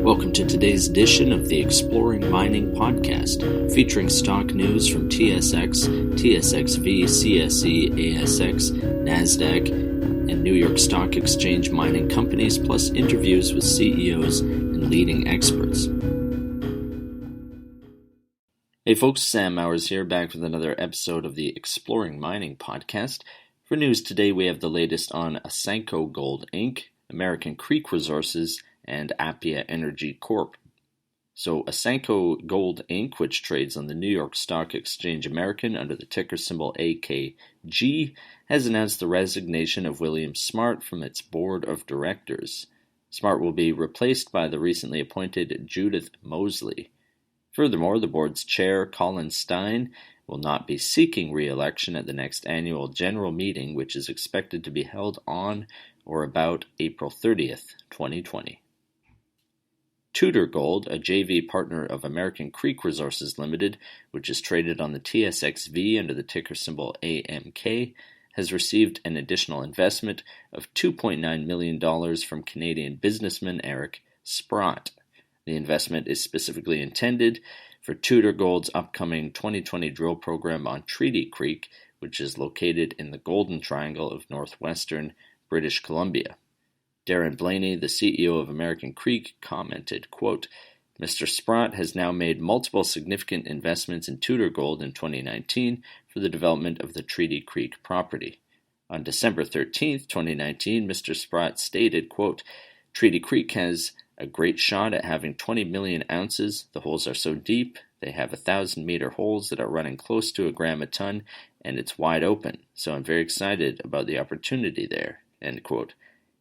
Welcome to today's edition of the Exploring Mining podcast, featuring stock news from TSX, TSXV, CSE, ASX, NASDAQ, and New York Stock Exchange mining companies, plus interviews with CEOs and leading experts. Hey folks, Sam Mowers here, back with another episode of the Exploring Mining podcast. For news today, we have the latest on Asanko Gold Inc., American Creek Resources, and Appia Energy Corp. So Asanko Gold Inc., which trades on the New York Stock Exchange American under the ticker symbol AKG, has announced the resignation of William Smart from its board of directors. Smart will be replaced by the recently appointed Judith Mosley. Furthermore, the board's chair, Colin Stein, will not be seeking re-election at the next annual general meeting, which is expected to be held on or about April 30th, 2020. Tudor Gold, a JV partner of American Creek Resources Limited, which is traded on the TSXV under the ticker symbol AMK, has received an additional investment of $2.9 million from Canadian businessman Eric Sprott. The investment is specifically intended for Tudor Gold's upcoming 2020 drill program on Treaty Creek, which is located in the Golden Triangle of northwestern British Columbia. Darren Blaney, the CEO of American Creek, commented, quote, Mr. Sprott has now made multiple significant investments in Tudor Gold in 2019 for the development of the Treaty Creek property. On December 13, 2019, Mr. Sprott stated, quote, Treaty Creek has a great shot at having 20 million ounces. The holes are so deep, they have 1,000-meter holes that are running close to a gram a ton, and it's wide open, so I'm very excited about the opportunity there, end quote.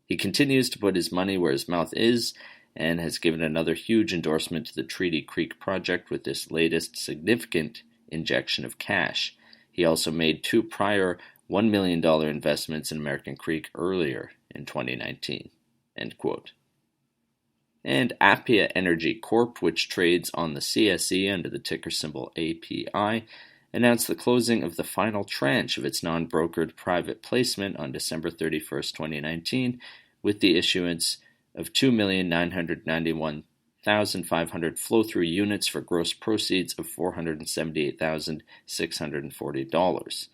He continues to put his money where his mouth is and has given another huge endorsement to the Treaty Creek project with this latest significant injection of cash. He also made two prior $1 million investments in American Creek earlier in 2019. End quote. And Appia Energy Corp., which trades on the CSE under the ticker symbol API, announced the closing of the final tranche of its non-brokered private placement on December 31, 2019, with the issuance of 2,991,500 flow-through units for gross proceeds of $478,640.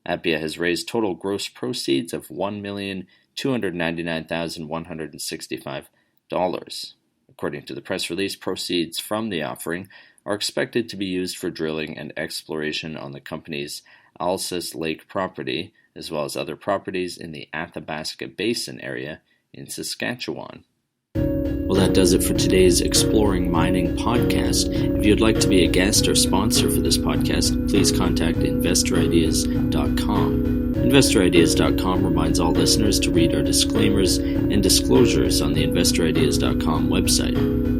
Appia has raised total gross proceeds of $1,299,165. According to the press release, proceeds from the offering are expected to be used for drilling and exploration on the company's Alsace Lake property, as well as other properties in the Athabasca Basin area in Saskatchewan. Well, that does it for today's Exploring Mining podcast. If you'd like to be a guest or sponsor for this podcast, please contact InvestorIdeas.com. InvestorIdeas.com reminds all listeners to read our disclaimers and disclosures on the InvestorIdeas.com website.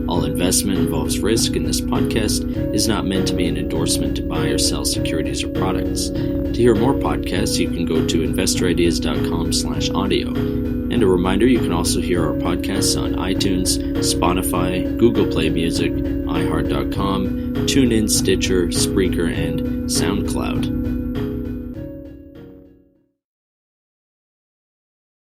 All investment involves risk, and this podcast is not meant to be an endorsement to buy or sell securities or products. To hear more podcasts, you can go to InvestorIdeas.com/audio. And a reminder, you can also hear our podcasts on iTunes, Spotify, Google Play Music, iHeart.com, TuneIn, Stitcher, Spreaker, and SoundCloud.